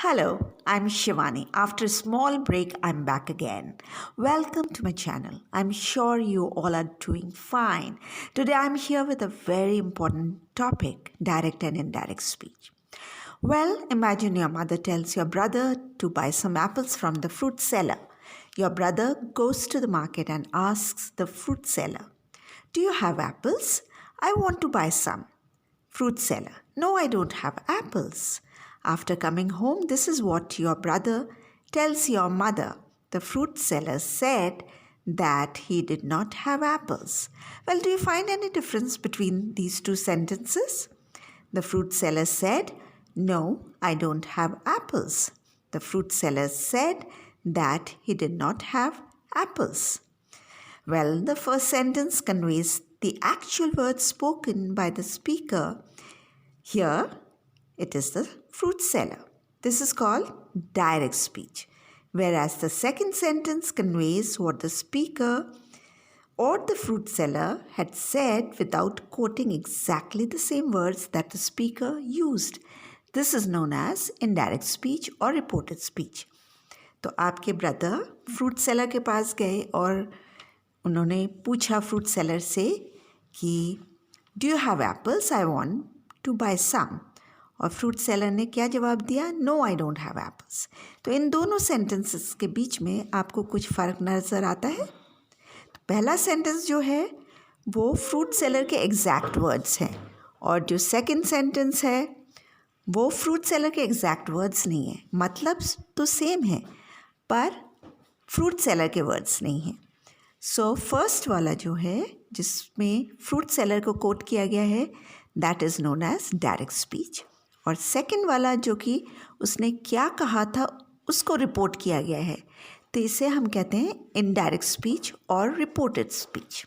Hello, I'm Shivani. After a small break, I'm back again. Welcome to my channel. I'm sure you all are doing fine. Today, I'm here with a very important topic, direct and indirect speech. Well, imagine your mother tells your brother to buy some apples from the fruit seller. Your brother goes to the market and asks the fruit seller, "Do you have apples? I want to buy some." Fruit seller, "No, I don't have apples." After coming home, this is what your brother tells your mother. The fruit seller said that he did not have apples. Well, do you find any difference between these two sentences? The fruit seller said, "No, I don't have apples." The fruit seller said that he did not have apples. Well, the first sentence conveys the actual words spoken by the speaker. Here, it is the fruit seller. This is called direct speech. Whereas the second sentence conveys what the speaker or the fruit seller had said without quoting exactly the same words that the speaker used. This is known as indirect speech or reported speech. तो आपके brother fruit seller के पास गए और उन्होंने पूछा fruit seller से कि do you have apples, I want to buy some. और फ्रूट सेलर ने क्या जवाब दिया? No, I don't have apples. तो इन दोनों सेंटेंसेस के बीच में आपको कुछ फ़र्क नज़र आता है? तो पहला सेंटेंस जो है वो फ्रूट सेलर के एग्जैक्ट वर्ड्स हैं और जो सेकंड सेंटेंस है वो फ्रूट सेलर के एग्जैक्ट वर्ड्स नहीं है। मतलब तो सेम है पर फ्रूट सेलर के वर्ड्स नहीं हैं। सो फर्स्ट वाला जो है जिसमें फ्रूट सेलर को कोट किया गया है that is known as direct speech, और सेकंड वाला जो कि उसने क्या कहा था उसको रिपोर्ट किया गया है, तो इसे हम कहते हैं इनडायरेक्ट स्पीच और reported speech.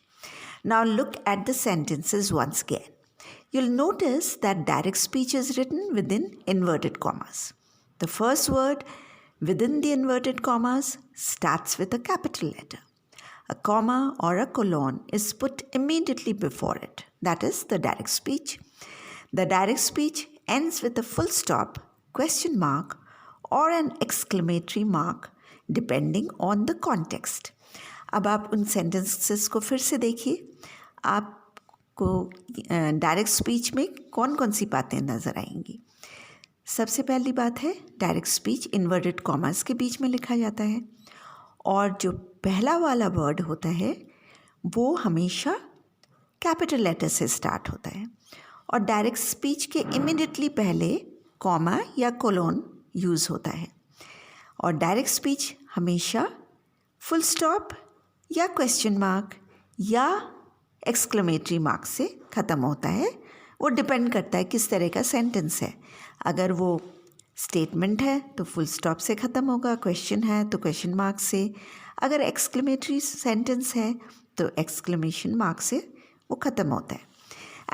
Now look at the sentences once again. You'll notice that direct speech is written within inverted commas. The first word within the inverted commas starts with a capital letter. A comma or a colon is put immediately before it. That is the direct speech. The direct speech ends with a full stop, question mark, or an exclamatory mark depending on the context. अब आप उन sentences को फिर से देखिए. आपको direct speech में कौन कौन सी बातें नज़र आएंगी? सबसे पहली बात है डायरेक्ट स्पीच इन्वर्टेड कॉमास के बीच में लिखा जाता है और जो पहला वाला वर्ड होता है वो हमेशा कैपिटल लेटर से स्टार्ट होता है और डायरेक्ट स्पीच के इमीडिएटली पहले कॉमा या कोलोन यूज़ होता है और डायरेक्ट स्पीच हमेशा फुल स्टॉप या क्वेश्चन मार्क या एक्सक्लेमेटरी मार्क से ख़त्म होता है। वो डिपेंड करता है किस तरह का सेंटेंस है। अगर वो स्टेटमेंट है तो फुल स्टॉप से ख़त्म होगा, क्वेश्चन है तो क्वेश्चन मार्क से, अगर एक्सक्लेमेटरी सेंटेंस है तो एक्सक्लेमेशन मार्क से वो ख़त्म होता है।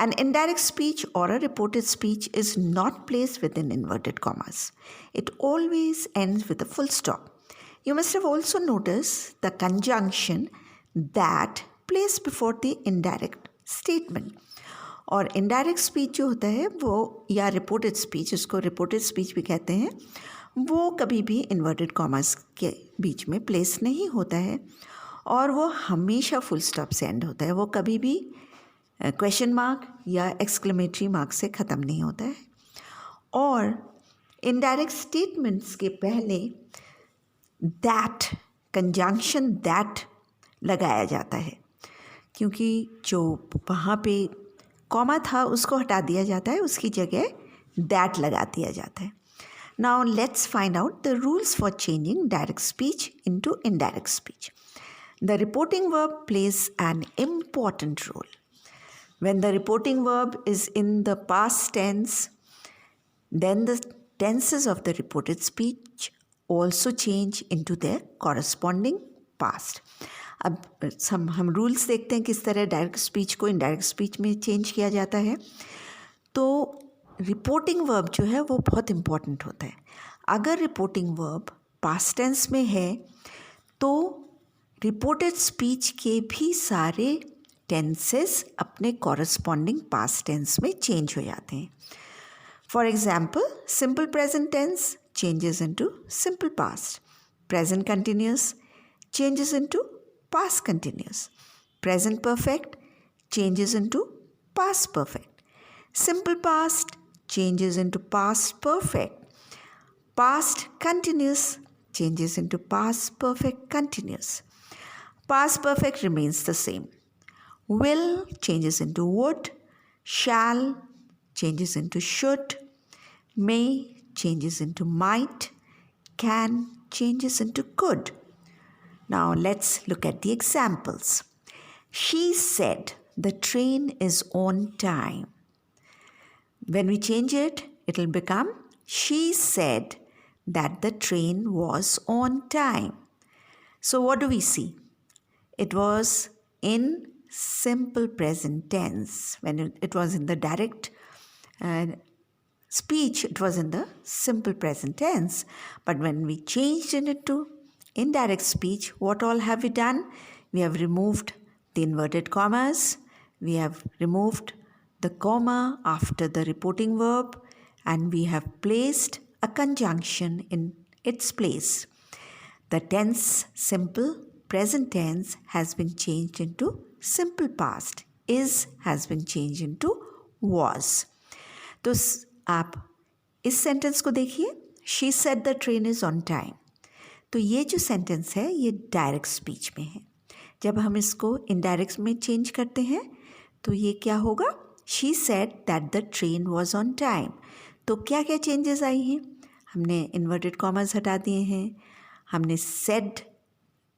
An indirect speech or a reported speech is not placed within inverted commas. It always ends with a full stop. You must have also noticed the conjunction that placed before the indirect statement. और indirect speech जो होता है वो या reported speech, उसको reported speech भी कहते हैं, वो कभी भी inverted commas के बीच में place नहीं होता है और वो हमेशा full stop से end होता है। वो कभी भी question mark या exclamatory mark से ख़त्म नहीं होता है। और indirect statements के पहले that, conjunction that लगाया जाता है क्योंकि जो वहाँ पे कॉमा था उसको हटा दिया जाता है, उसकी जगह दैट लगा दिया जाता है। Now let's find out the rules for changing direct speech into indirect speech. The reporting verb plays an important role. When the reporting verb is in the past tense, then the tenses of the reported speech also change into their corresponding past. अब हम rules देखते हैं किस तरह direct speech को indirect speech में change किया जाता है। तो रिपोर्टिंग वर्ब जो है वो बहुत इम्पॉर्टेंट होता है। अगर रिपोर्टिंग वर्ब पास्ट टेंस में है तो रिपोर्टेड स्पीच के भी सारे टेंसेस अपने कॉरस्पॉन्डिंग पास्ट टेंस में चेंज हो जाते हैं। For example, simple present tense changes into simple past. Present continuous changes into past continuous. Present perfect changes into past perfect. Simple past changes into past perfect. Past continuous changes into past perfect continuous. Past perfect remains the same. Will changes into would. Shall changes into should. May changes into might. Can changes into could. Now let's look at the examples. She said the train is on time. When we change it, it will become she said that the train was on time. So what do we see? It was in simple present tense. When it was in the direct speech, it was in the simple present tense. But when we changed it to indirect speech, what all have we done? We have removed the inverted commas. We have removed the comma after the reporting verb, and we have placed a conjunction in its place. The tense, simple present tense has been changed into simple past. Is has been changed into was. तो आप इस sentence को देखिए, she said the train is on time. तो ये जो sentence है ये डायरेक्ट स्पीच में है. जब हम इसको इनडायरेक्ट में चेंज करते हैं तो ये क्या होगा? She said that the train was on time. तो क्या क्या चेंजेस आई हैं? हमने इन्वर्टेड कॉमर्स हटा दिए हैं. हमने सेड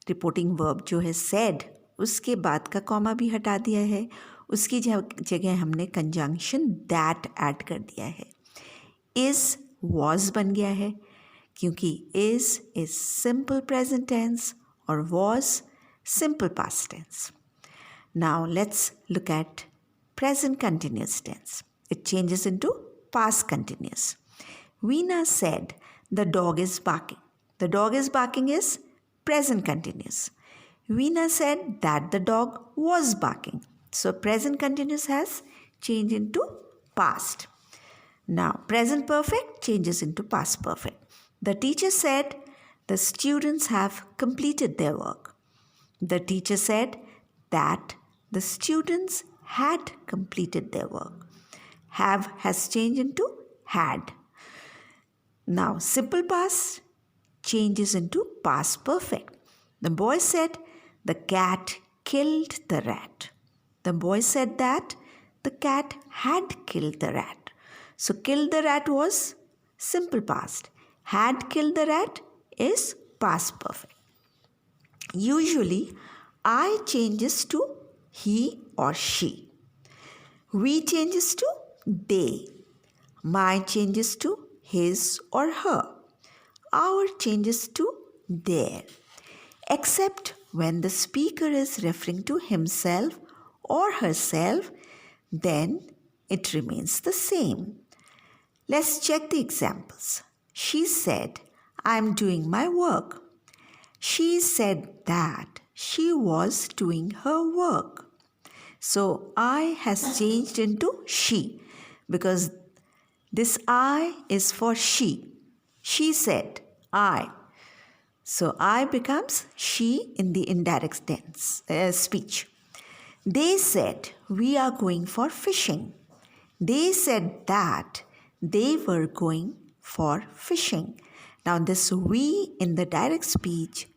रिपोर्टिंग वर्ब जो है सेड उसके बाद का कॉमा भी हटा दिया है. उसकी जगह हमने कंजंक्शन दैट ऐड कर दिया है. इज़ वॉज बन गया है क्योंकि इज़ सिंपल प्रेजेंट टेंस और was simple past tense. Now let's look at present continuous tense. It changes into past continuous. Veena said the dog is barking. The dog is barking is present continuous. Veena said that the dog was barking. So present continuous has changed into past. Now present perfect changes into past perfect. The teacher said the students have completed their work. The teacher said that the students had completed their work. Have has changed into had. Now simple past changes into past perfect. The boy said the cat killed the rat. The boy said that the cat had killed the rat. So killed the rat was simple past. Had killed the rat is past perfect. Usually I changes to he or she. We changes to they. My changes to his or her. Our changes to their, except when the speaker is referring to himself or herself, then it remains the same. Let's check the examples. She said, I am doing my work. She said that she was doing her work. So I has changed into she because this I is for she. She said, I. So I becomes she in the indirect tense speech. They said, we are going for fishing. They said that they were going for fishing. Now this we in the direct speech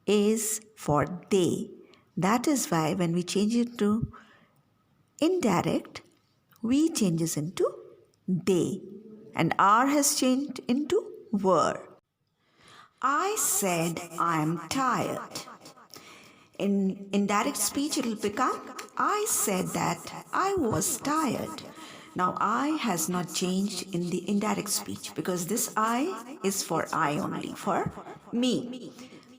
is for they. That is why when we change it to indirect, we changes into they. And are has changed into were. I said I am tired. In indirect speech it will become I said that I was tired. Now I has not changed in the indirect speech because this I is for I only, for me.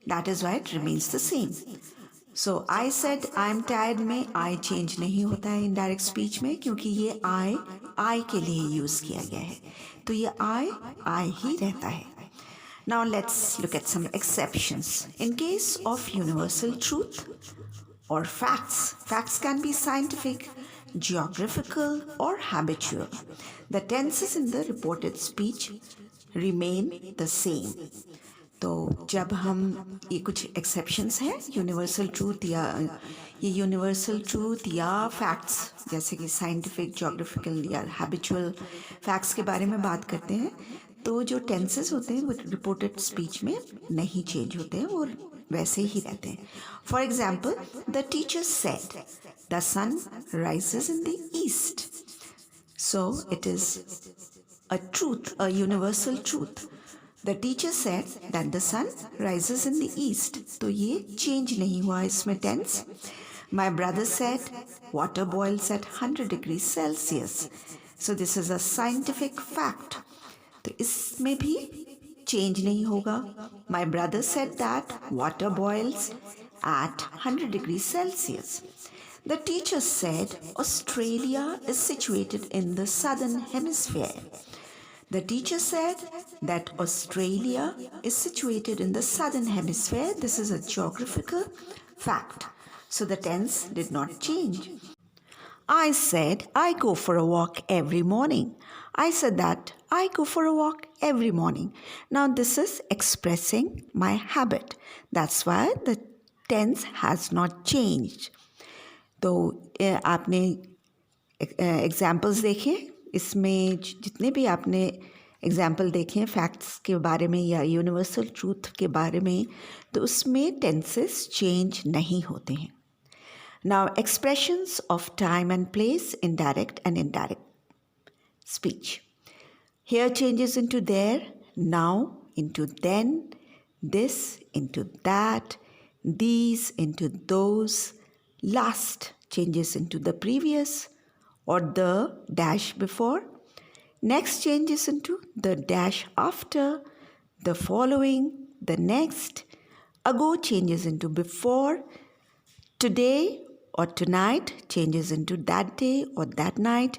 That is why it remains the same. So I said I am tired में I change नहीं होता है indirect speech में क्योंकि ये I के लिए use किया गया है. तो ये I ही रहता है. Now let's look at some exceptions. In case of universal truth or facts, facts can be scientific, geographical or habitual. The tenses in the reported speech remain the same. तो जब हम ये कुछ एक्सेप्शंस हैं universal truth या ये universal truth या facts जैसे कि साइंटिफिक ज्योग्राफिकल या हैबिचुअल फैक्ट्स के बारे में बात करते हैं तो जो टेंसेस होते हैं वो रिपोर्टेड स्पीच में नहीं चेंज होते हैं, वो वैसे ही रहते हैं. For example, the teacher said the sun rises in the east. So it is a truth, a universal truth. The teacher said that the sun rises in the east. तो ये change नहीं हुआ इसमें tense. My brother said water boils at 100 degrees Celsius. So this is a scientific fact. तो इसमें भी change नहीं होगा. My brother said that water boils at 100 degrees Celsius. The teacher said Australia is situated in the southern hemisphere. The teacher said that Australia is situated in the southern hemisphere. This is a geographical fact. So the tense did not change. I said I go for a walk every morning. I said that I go for a walk every morning. Now this is expressing my habit. That's why the tense has not changed. तो आपने examples देखे, इसमें जितने भी आपने example देखे हैं facts के बारे में या यूनिवर्सल ट्रूथ के बारे में, तो उसमें टेंसेस चेंज नहीं होते हैं. Now expressions of time and place in direct and indirect speech. Here changes into there, now into then, this into that, these into those, last changes into the previous or the dash before, next changes into the dash after, the following, the next, ago changes into before, today or tonight changes into that day or that night,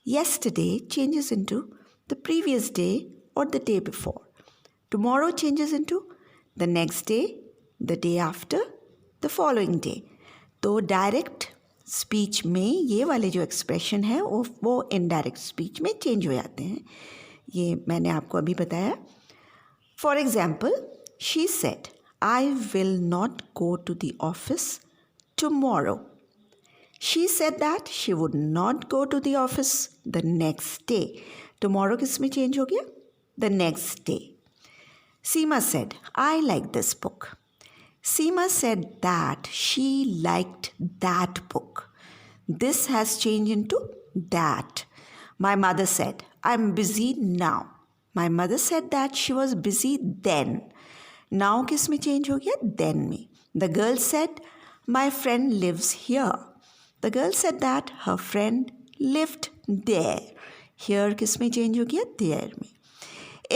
yesterday changes into the previous day or the day before, tomorrow changes into the next day, the day after, the following day. तो direct speech में ये वाले जो expression है वो indirect speech में change हो जाते हैं. ये मैंने आपको अभी बताया. For example, she said I will not go to the office tomorrow. She said that she would not go to the office the next day. Tomorrow किस में चेंज हो गया? The next day. Seema said I like this book. Seema said that she liked that book. This has changed into that. My mother said, I'm busy now. My mother said that she was busy then. Now किस में change हो गया? Then में. The girl said, my friend lives here. The girl said that her friend lived there. Here किस में change हो गया? There में.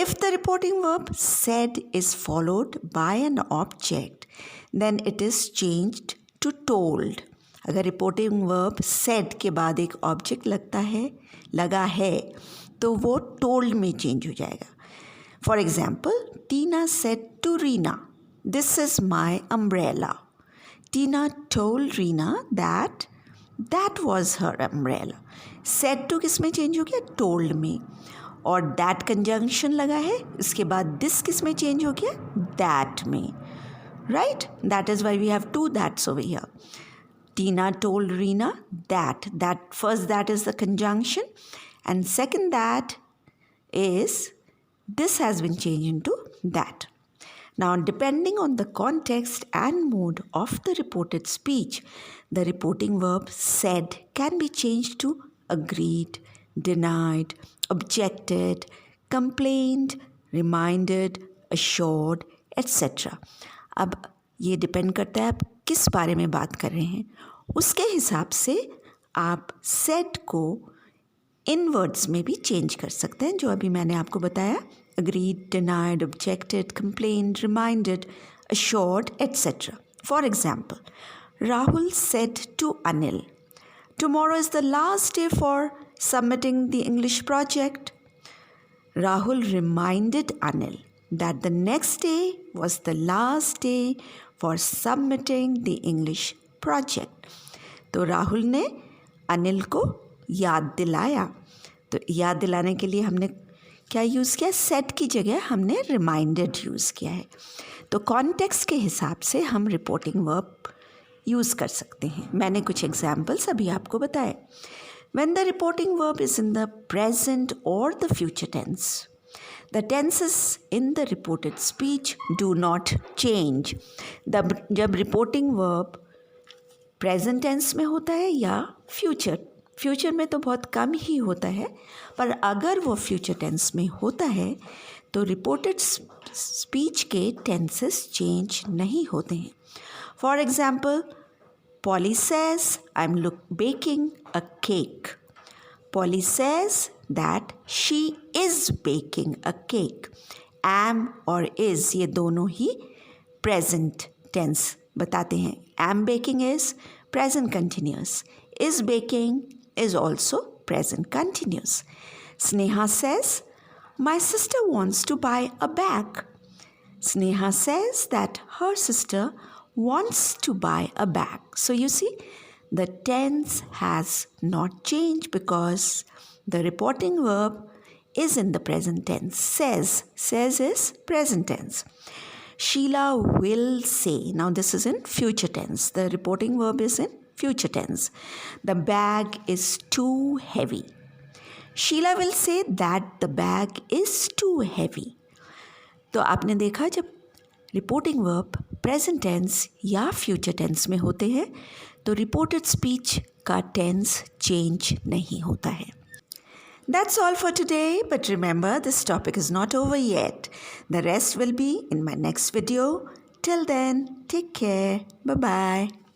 If the reporting verb said is followed by an object, then it is changed to told. अगर reporting verb said के बाद एक object लगा है तो वो told में change हो जाएगा. For example, Tina said to Reena, this is my umbrella. Tina told Reena that that was her umbrella. Said to किस में change हो गया? Told में. और that conjunction लगा है, इसके बाद this किस में change हो गया? That में. Right? That is why we have two that's over here. Tina told Reena that. That first that is the conjunction, and second that is this has been changed into that. Now, depending on the context and mood of the reported speech, the reporting verb said can be changed to agreed, denied, objected, complained, reminded, assured, etc. अब ये depend करता है आप किस बारे में बात कर रहे हैं. उसके हिसाब से आप सेड को इन वर्ड्स में भी चेंज कर सकते हैं जो अभी मैंने आपको बताया. agreed, denied, objected, complained, reminded, assured, etc. For example, Rahul said to Anil, tomorrow is the last day for submitting the English project. Rahul reminded Anil that the next day was the last day for submitting the English project. तो राहुल ने अनिल को याद दिलाया. तो याद दिलाने के लिए हमने क्या यूज़ किया? सेड की जगह हमने रिमाइंडेड यूज़ किया है। तो कॉन्टेक्स्ट के हिसाब से हम रिपोर्टिंग वर्ब यूज़ कर सकते हैं। मैंने कुछ एग्जाम्पल्स अभी आपको बताए। When the reporting verb is in the present or the future tense, the tenses in the reported speech do not change. जब reporting verb present tense में होता है या फ्यूचर में तो बहुत कम ही होता है, पर अगर वो फ्यूचर टेंस में होता है तो रिपोर्टेड स्पीच के टेंसेस चेंज नहीं होते हैं। For example, Polly says, I'm baking a cake. Polly says that she is baking a cake. Am और is ये दोनों ही present tense बताते हैं। Am baking is present continuous. Is baking is also present continuous. Sneha says, my sister wants to buy a bag. Sneha says that her sister wants to buy a bag. So you see, the tense has not changed because the reporting verb is in the present tense. Says is present tense. Sheila will say. Now this is in future tense. The reporting verb is in future tense. The bag is too heavy. Sheila will say that the bag is too heavy. तो आपने देखा, जब reporting verb present tense या future tense में होते हैं तो reported speech का टेंस चेंज नहीं होता है। That's all for today, but remember, this topic is not over yet. The rest will be in my next video. Till then, take care. Bye-bye.